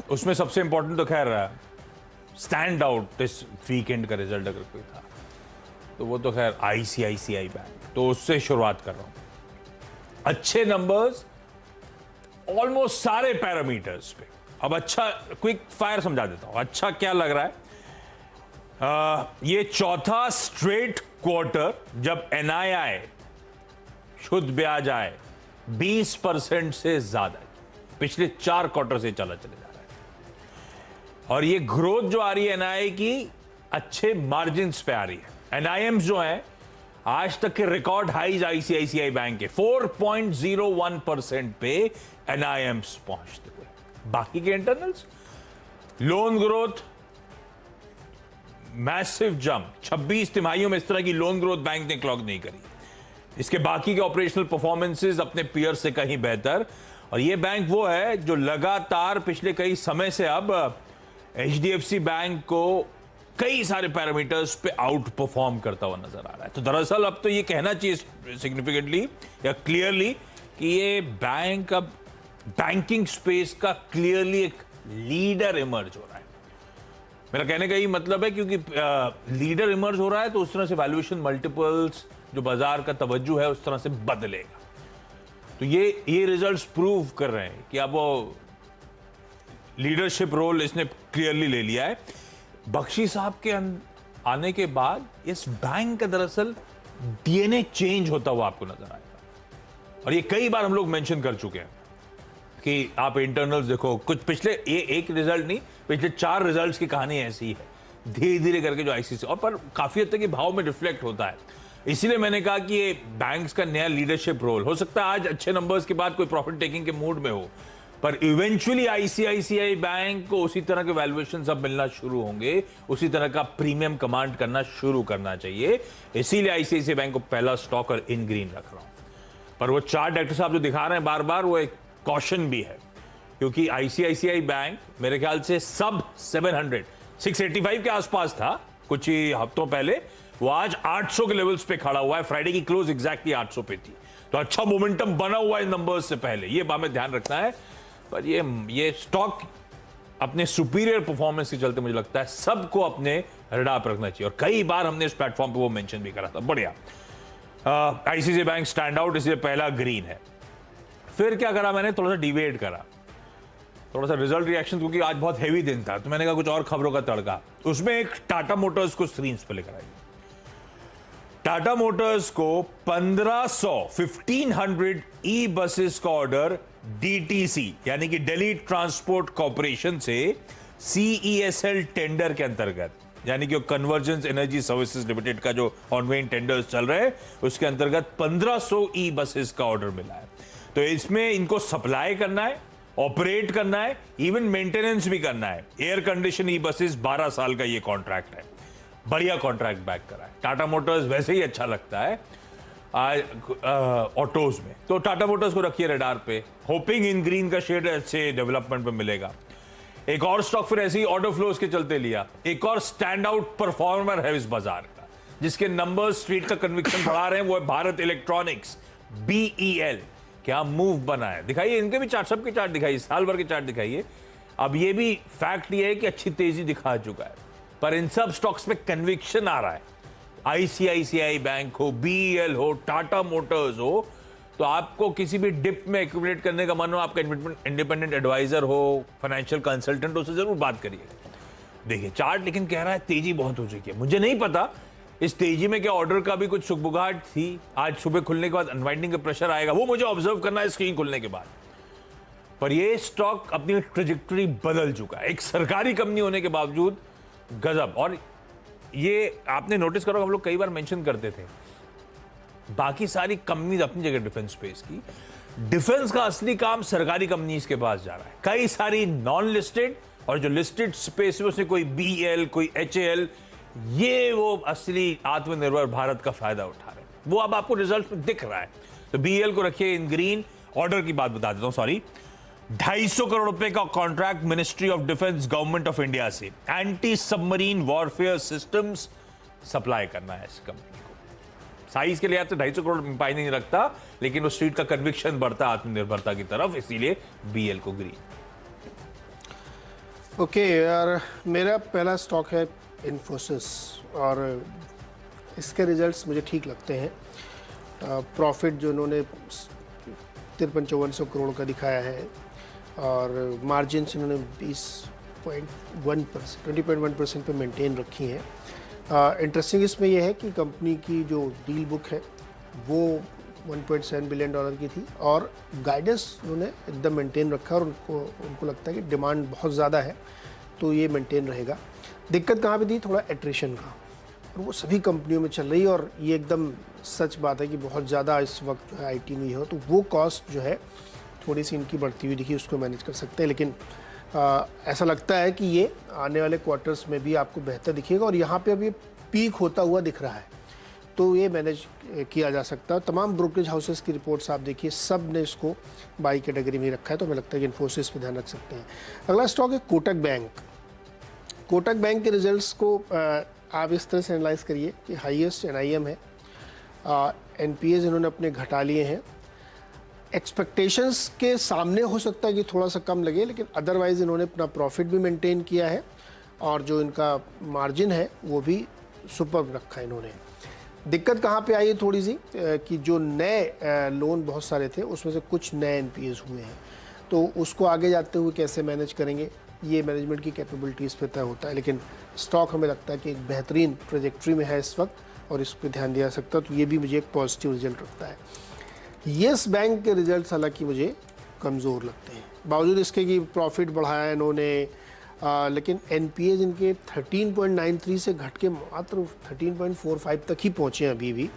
उसमें सबसे इंपॉर्टेंट तो खैर स्टैंड आउट इस वीकेंड का रिजल्ट अगर कोई था तो वो तो खैर आईसीआईसीआई बैंक, तो उससे शुरुआत कर रहा हूं। अच्छे नंबर्स ऑलमोस्ट सारे पैरामीटर्स पे। अब अच्छा क्विक फायर समझा देता हूं, अच्छा क्या लग रहा है। ये चौथा स्ट्रेट क्वार्टर जब एनआईआई शुद्ध ब्याज आए 20% से ज्यादा, पिछले 4 क्वार्टर से चले जा रहा है। और ये ग्रोथ जो आ रही है एनआईआई की अच्छे मार्जिन पे आ रही है। एनआईएम्स जो है आज तक के रिकॉर्ड हाईज आईसीआईसीआई बैंक के 4.01% पे एनआईएम्स पहुंचते हुए। बाकी के internals loan growth massive jump, 26 तिमाहियों में इस तरह की लोन ग्रोथ बैंक ने क्लॉक नहीं करी। इसके बाकी के ऑपरेशनल परफॉर्मेंसेस अपने पीयर से कहीं बेहतर। और ये बैंक वो है जो लगातार पिछले कई समय से अब एचडीएफसी बैंक को कई सारे पैरामीटर्स पे आउट परफॉर्म करता हुआ नजर आ रहा है। तो दरअसल अब तो ये कहना चाहिए सिग्निफिकेंटली या क्लियरली कि ये बैंक अब बैंकिंग स्पेस का क्लियरली एक लीडर इमर्ज हो रहा है। मेरा कहने का यही मतलब है क्योंकि लीडर इमर्ज हो रहा है तो उस तरह से वैल्यूएशन मल्टीपल्स जो बाजार का तवज्जो है उस तरह से बदलेगा। तो ये रिजल्ट्स प्रूव कर रहे हैं कि अब वो लीडरशिप रोल इसने क्लियरली ले लिया है। बख्शी साहब के आने के बाद इस बैंक का दरअसल डीएनए चेंज होता हुआ आपको नजर आएगा। और ये कई बार हम लोग मेंशन कर चुके हैं कि आप इंटरनल्स देखो, कुछ पिछले एक रिजल्ट नहीं, पिछले 4 रिजल्ट्स की कहानी ऐसी है, धीरे धीरे करके जो आईसीसी और पर काफी हद तक भाव में रिफ्लेक्ट होता है। इसीलिए मैंने कहा कि ये बैंक्स का नया लीडरशिप रोल हो सकता है आज अच्छे नंबर्स के बाद कोई प्रॉफिट टेकिंग के मूड में हो, पर इवेंचुअली आईसीआईसीआई बैंक को उसी तरह के वैल्यूएशन सब मिलना शुरू होंगे, उसी तरह का प्रीमियम कमांड करना शुरू करना चाहिए। इसीलिए आईसीआईसीआई बैंक को पहला स्टॉक और इन ग्रीन रख रहा हूं। पर वो चार्ट डायरेक्टर साहब जो दिखा रहे हैं बार बार, वो एक कॉशन भी है क्योंकि आईसीआईसीआई बैंक मेरे ख्याल से सब 685 के आसपास था कुछ ही हफ्तों पहले, वो आज 800 के लेवल्स पे खड़ा हुआ है। फ्राइडे की क्लोज एग्जैक्टली 800 पे थी, तो अच्छा मोमेंटम बना हुआ है नंबर्स से पहले, ये हमें ध्यान रखना है। पर ये स्टॉक अपने सुपीरियर परफॉर्मेंस के चलते मुझे लगता है सबको अपने रडार पर रखना चाहिए और कई बार हमने इस प्लेटफॉर्म पे वो मेंशन भी करा था। बढ़िया, आईसीआईसीआई बैंक स्टैंड आउट, इसलिए पहला ग्रीन है। फिर क्या करा मैंने, थोड़ा सा डिवेट करा, थोड़ा सा रिजल्ट रिएक्शन, क्योंकि आज बहुत हेवी दिन था तो मैंने कहा कुछ और खबरों का तड़का। उसमें एक टाटा मोटर्स को स्क्रीन पे लेकर आई। टाटा मोटर्स को 1500 ई बसेस का ऑर्डर डीटीसी यानी कि दिल्ली ट्रांसपोर्ट कॉर्पोरेशन से सीईएसएल टेंडर के अंतर्गत, यानी कि कन्वर्जेंस एनर्जी सर्विसेज लिमिटेड का जो ऑनगोइंग टेंडर्स चल रहे हैं उसके अंतर्गत 1500 ई बसेस का ऑर्डर मिला है। तो इसमें इनको सप्लाई करना है, ऑपरेट करना है, इवन मेंटेनेंस भी करना है। एयर कंडीशन ई बसेस 12 साल का ये कॉन्ट्रैक्ट है। बढ़िया कॉन्ट्रैक्ट बैक करा है। टाटा मोटर्स वैसे ही अच्छा लगता है ऑटोज में, तो टाटा मोटर्स को रखिए रडार पे। होपिंग इन ग्रीन का शेयर अच्छे डेवलपमेंट पे मिलेगा। एक और स्टॉक फिर ऐसे ही ऑर्डर फ्लोज के चलते लिया। एक और स्टैंड आउट परफॉर्मर है इस बाजार का जिसके नंबर्स स्ट्रीट का कन्विक्शन बढ़ा रहे हैं, वो है भारत इलेक्ट्रॉनिक्स, बीईएल। क्या मूव बना है, दिखाइए इनके भी चार्ट, सबके चार्ट दिखाइए, साल भर के चार्ट दिखाइए। अब ये भी फैक्ट ये है कि अच्छी तेजी दिखा चुका है, पर इन सब स्टॉक्स में कन्विक्शन आ रहा है। आईसीआईसीआई बैंक हो, बीईएल हो, टाटा मोटर्स हो, तो आपको किसी भी डिप में एक्यूमुलेट करने का मन हो, आपका इंडिपेंडेंट एडवाइजर हो, फाइनेंशियल कंसल्टेंट हो, उससे जरूर बात करिए। देखिए चार्ट लेकिन कह रहा है तेजी बहुत हो चुकी है। मुझे नहीं पता इस तेजी में क्या ऑर्डर का भी कुछ सुगबुगाहट थी, आज सुबह खुलने के बाद अनवाइंडिंग का प्रेशर आएगा, वो मुझे ऑब्जर्व करना है स्क्रीन खुलने के बाद। पर ये स्टॉक अपनी ट्रेजेक्टरी बदल चुका है, एक सरकारी कंपनी होने के बावजूद गजब। और ये आपने नोटिस करो, हम लोग कई बार मेंशन करते थे, बाकी सारी कंपनीज अपनी जगह डिफेंस स्पेस की, डिफेंस का असली काम सरकारी कंपनीज के पास जा रहा है। कई सारी नॉन लिस्टेड और जो लिस्टेड स्पेस में उसने कोई बीएल, कोई एचएएल, ये वो असली आत्मनिर्भर भारत का फायदा उठा रहे हैं। वो अब आपको रिजल्ट में दिख रहा है। तो बीएल को रखिए इन ग्रीन। ऑर्डर की बात बता देता हूं, सॉरी, 250 करोड़ रुपए का contract ministry of defence government of India से anti submarine warfare systems supply करना है इस कंपनी को। साइज के लिए तो 250 करोड़ मायने नहीं रखता, लेकिन वो स्ट्रीट का कन्विक्शन बढ़ता आत्मनिर्भरता की तरफ, इसीलिए बीएल को ग्रीन। ओके यार, मेरा पहला स्टॉक है इन्फोसिस और इसके रिजल्ट्स मुझे ठीक लगते हैं। प्रॉफिट जो उन्होंने 53-5400 करोड़ का दिखाया है और मार्जिन्स इन्होंने 20.1% पे मेंटेन रखी हैं। इंटरेस्टिंग इसमें यह है कि कंपनी की जो डील बुक है वो $1.7 बिलियन की थी और गाइडेंस उन्होंने एकदम मेंटेन रखा और उनको लगता है कि डिमांड बहुत ज़्यादा है तो ये मेंटेन रहेगा। दिक्कत कहाँ पे थी? थोड़ा एट्रिशन का, और वो सभी कंपनियों में चल रही है और ये एकदम सच बात है कि बहुत ज़्यादा इस वक्त आईटी में हो, तो वो कॉस्ट जो है थोड़ी सी इनकी बढ़ती हुई दिखी, उसको मैनेज कर सकते हैं। लेकिन ऐसा लगता है कि ये आने वाले क्वार्टर्स में भी आपको बेहतर दिखेगा और यहाँ पे अभी पीक होता हुआ दिख रहा है, तो ये मैनेज किया जा सकता है। तमाम ब्रोकरेज हाउसेस की रिपोर्ट्स आप देखिए, सब ने इसको बाई कैटेगरी में रखा है, तो हमें लगता है कि इन्फोसिस पे ध्यान रख सकते हैं। अगला स्टॉक है कोटक बैंक। कोटक बैंक के रिजल्ट्स को आप इस तरह से एनालाइज करिए कि हाईएस्ट NIM है, NPAs इन्होंने अपने घटा लिए हैं। एक्सपेक्टेशंस के सामने हो सकता है कि थोड़ा सा कम लगे, लेकिन अदरवाइज इन्होंने अपना प्रॉफिट भी मेंटेन किया है और जो इनका मार्जिन है वो भी सुपर रखा है इन्होंने। दिक्कत कहाँ पे आई है थोड़ी सी कि जो नए लोन बहुत सारे थे उसमें से कुछ नए NPAs हुए हैं, तो उसको आगे जाते हुए कैसे मैनेज करेंगे ये मैनेजमेंट की कैपेबिलिटीज़ पे तय होता है। लेकिन स्टॉक हमें लगता है कि एक बेहतरीन ट्रेजेक्ट्री में है इस वक्त और इस पर ध्यान दिया सकता है, तो ये भी मुझे एक पॉजिटिव रिजल्ट रखता है। येस बैंक के रिजल्ट हालांकि मुझे कमज़ोर लगते हैं, बावजूद इसके कि प्रॉफिट बढ़ाया इन्होंने, लेकिन NPAs इनके 13.93 से घट के मात्र 13.45 तक ही पहुँचे हैं अभी भी।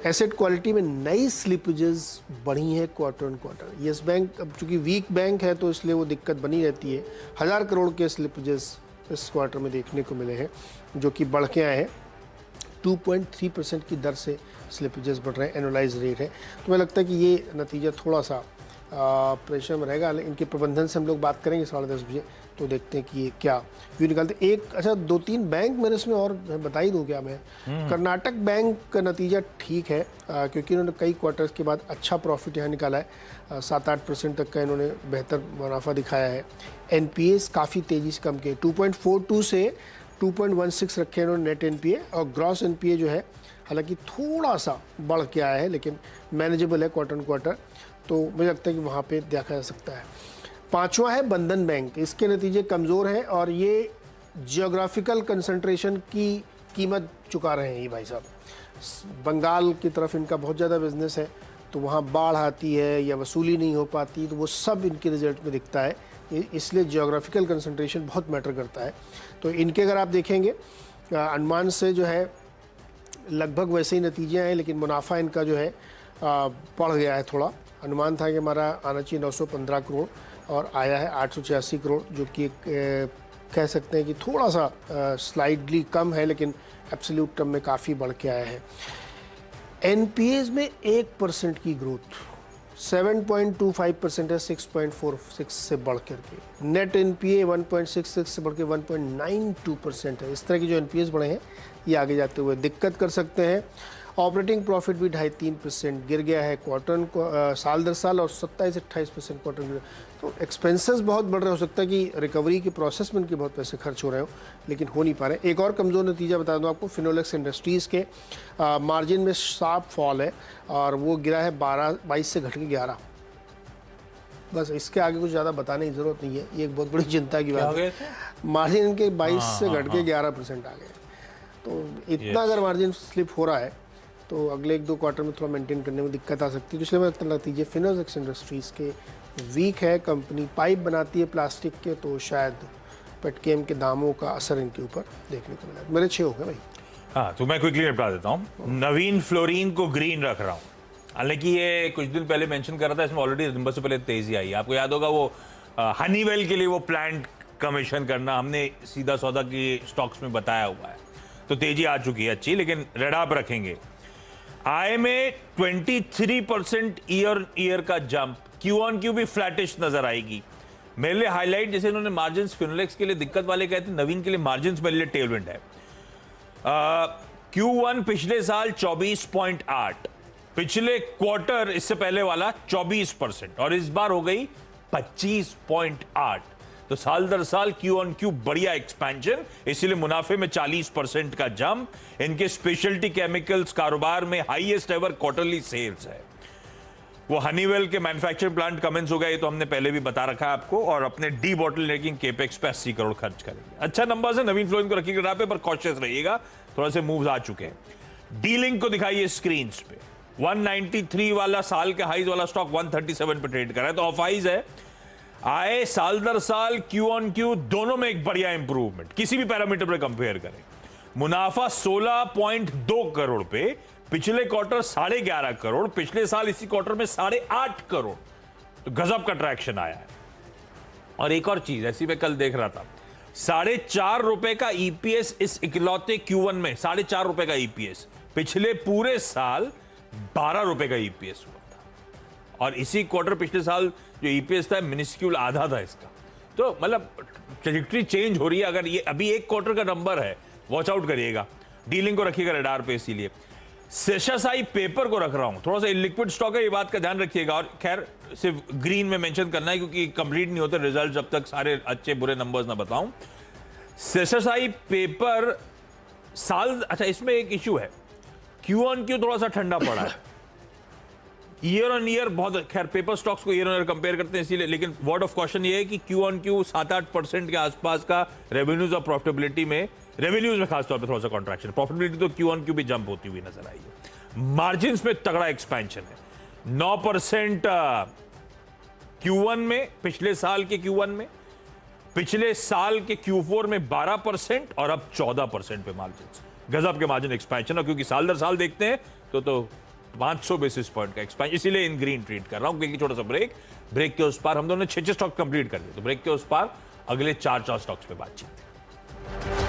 एसेट क्वालिटी में नई स्लिपेजेस बढ़ी हैं quarter on quarter. Yes bank अब चूँकि वीक बैंक है तो इसलिए वो दिक्कत बनी रहती है। 1000 करोड़ के स्लिपेजेस इस क्वार्टर में देखने को मिले हैं, जो कि बढ़ के आए हैं। 2.3% की दर से स्लिपेजेस बढ़ रहे हैं, एनुअलाइज रेट है। तो मुझे लगता है कि ये नतीजा थोड़ा सा प्रेशर में रहेगा। इनके प्रबंधन से हम लोग बात करेंगे 10:30 बजे, तो देखते हैं कि ये क्या व्यू निकालते। एक अच्छा 2-3 बैंक मैंने इसमें और बता ही दूँ क्या मैं। कर्नाटक बैंक का नतीजा ठीक है क्योंकि इन्होंने कई क्वार्टर्स के बाद अच्छा प्रॉफिट यहाँ निकाला है। 7-8% तक का इन्होंने बेहतर मुनाफा दिखाया है। NPAs काफ़ी तेज़ी से कम किए, 2.42 से 2.16 रखे हैं इन्होंने नेट NPA, और ग्रॉस NPA जो है हालांकि थोड़ा सा बढ़ के आया है लेकिन मैनेजेबल है क्वार्टर ऑन क्वार्टर, तो मुझे लगता है कि वहाँ पे देखा जा सकता है। पांचवा है बंधन बैंक। इसके नतीजे कमज़ोर हैं और ये जियोग्राफिकल कंसंट्रेशन की कीमत चुका रहे हैं ये भाई साहब। बंगाल की तरफ इनका बहुत ज़्यादा बिजनेस है, तो वहाँ बाढ़ आती है या वसूली नहीं हो पाती, तो वो सब इनके रिजल्ट में दिखता है। इसलिए जियोग्राफिकल कंसंट्रेशन बहुत मैटर करता है। तो इनके अगर आप देखेंगे अनुमान से जो है लगभग वैसे ही नतीजे आए, लेकिन मुनाफा इनका जो है बढ़ गया है थोड़ा। अनुमान था कि हमारा आना चाहिए 915 करोड़ और आया है 886 करोड़, जो कि कह सकते हैं कि थोड़ा सा स्लाइडली कम है, लेकिन एब्सोल्यूट टर्म में काफ़ी बढ़ के आया है। NPAs में 1% की ग्रोथ, 7.25% है 6.46 से बढ़ करके। नेट NPA 1.66 से बढ़ के 1.92% है। इस तरह की जो NPAs बढ़े हैं ये आगे जाते हुए दिक्कत कर सकते हैं। ऑपरेटिंग प्रॉफिट भी 2.5-3% गिर गया है क्वार्टर साल दर साल, और 27-28% क्वार्टर गिर। तो एक्सपेंसेस बहुत बढ़ रहे, हो सकता है कि रिकवरी के प्रोसेस में उनके बहुत पैसे खर्च हो रहे हो लेकिन हो नहीं पा रहे। एक और कमज़ोर नतीजा बता दूं आपको, फिनोलेक्स इंडस्ट्रीज़ के मार्जिन में शार्प फॉल है और वो गिरा है 22 से घट के 11। बस इसके आगे कुछ ज़्यादा बताने की ज़रूरत नहीं है, ये एक बहुत बड़ी चिंता की बात है। मार्जिन इनके 22 से घट के 11% आ गए। तो इतना अगर मार्जिन स्लिप हो रहा है तो अगले 1-2 क्वार्टर में थोड़ा मेंटेन करने में दिक्कत आ सकती है। इसलिए मैं नतीजे फिनोलेक्स इंडस्ट्रीज़ के वीक है। कंपनी पाइप बनाती है प्लास्टिक के, तो शायद पेटकेम के दामों का असर इनके ऊपर देखने को मिला। मेरे 6 हो गए भाई। हाँ, तो मैं क्विकली निपटा देता हूँ। नवीन फ्लोरीन को ग्रीन रख रहा हूँ, हालांकि ये कुछ दिन पहले मेंशन कर रहा था, इसमें ऑलरेडी नंबर से पहले तेजी आई है। आपको याद होगा वो हनीवेल के लिए वो प्लांट कमीशन करना हमने सीधा सौदा की स्टॉक्स में बताया हुआ है, तो तेजी आ चुकी है अच्छी, लेकिन रेड आप रखेंगे। आय में 23% ईयर का जंप, क्यू ऑन क्यू भी फ्लैटिश नजर आएगी। मेरे लिए हाईलाइट, जैसे इन्होंने मार्जिन फिनोलेक्स के लिए दिक्कत वाले कहते हैं, नवीन के लिए मार्जिन मेरे लिए टेलविंड है। Q1 पिछले साल 24.8, पिछले क्वार्टर इससे पहले वाला 24%, और इस बार हो गई 25.8। तो साल दर साल क्यू ऑन क्यू बढ़िया एक्सपेंशन, इसीलिए मुनाफे में 40% का जंप। इनके स्पेशलिटी केमिकल्स कारोबार में हाईएस्ट एवर क्वार्टरली सेल्स है। वो हनीवेल के मैन्युफैक्चरिंग प्लांट कमेंस हो गया, ये तो हमने पहले भी बता रखा है आपको, और अपने डी बॉटल मेकिंग केपेक्स पे 80 करोड़ खर्च करेंगे। अच्छा नंबर है, नवीन फ्लोइन को रखिएगा ग्राफ पे, पर कॉशियस रहिएगा, थोड़ा से मूव्स आ चुके हैं। डीलिंग को दिखाइए स्क्रीन पे, 193 वाला साल के हाइज वाला स्टॉक 137 पे ट्रेड कर रहा है, तो ऑफ हाइज है। आए साल दर साल क्यू ऑन क्यू दोनों में एक बढ़िया इंप्रूवमेंट, किसी भी पैरामीटर पर कंपेयर करें। मुनाफा 16.2 करोड़ पे, पिछले क्वार्टर 11.5 करोड़, पिछले साल इसी क्वार्टर में 8.5 करोड़, तो गजब का ट्रैक्शन आया है। और एक और चीज ऐसी मैं कल देख रहा था, 4.5 रुपए का ईपीएस इस इकलौते Q1 में, 4.5 रुपए का ईपीएस, पिछले पूरे साल 12 रुपए का ईपीएस हुआ था। और इसी क्वार्टर पिछले साल जो ईपीएस था मिनिस्क्यूल आधा था इसका। तो मतलब ट्रैजेक्टरी चेंज हो रही है। अगर ये अभी एक क्वार्टर का नंबर है, वॉच आउट करिएगा। डीलिंग को रखिएगा रडार पे, इसीलिए सेशासाई पेपर को रख रहा हूं, थोड़ा सा इलिक्विड स्टॉक है, ये बात का ध्यान रखिएगा। और खैर सिर्फ ग्रीन में मेंशन करना है क्योंकि कंप्लीट नहीं होते रिजल्ट जब तक सारे अच्छे बुरे नंबर्स ना बताऊं। सेशासाई पेपर साल, अच्छा इसमें एक इशू है, क्यू ऑन क्यू थोड़ा सा ठंडा पड़ा है, ईयर ऑन ईयर बहुत, खैर पेपर स्टॉक्स को ईयर ऑन ईयर कंपेयर करते हैं इसीलिए, लेकिन वर्ड ऑफ क्वेश्चन ये है कि क्यू ऑन क्यू 7-8% के आसपास का रेवेन्यूज और प्रॉफिटेबिलिटी में, रेवेन्यूज में खासतौर पे थोड़ा सा कॉन्ट्रैक्शन, प्रॉफिटेबिलिटी तो क्यू ऑन क्यू भी जंप होती हुई नजर आई है। मार्जिन में तगड़ा एक्सपेंशन है, 9% Q1 में, पिछले साल के Q1 में, पिछले साल के Q4 में 12% और अब 14% पे मार्जिन, गजब के मार्जिन एक्सपेंशन। और क्योंकि साल दर साल देखते हैं तो 500 बेसिस पॉइंट का एक्सपेंशन, इसीलिए इन ग्रीन ट्रीट कर रहा हूं। क्योंकि छोटा सा ब्रेक के उस पार हम दोनों ने 6 स्टॉक कंप्लीट कर दिए, तो ब्रेक के उस पार अगले 4 स्टॉक्स पे बातचीत।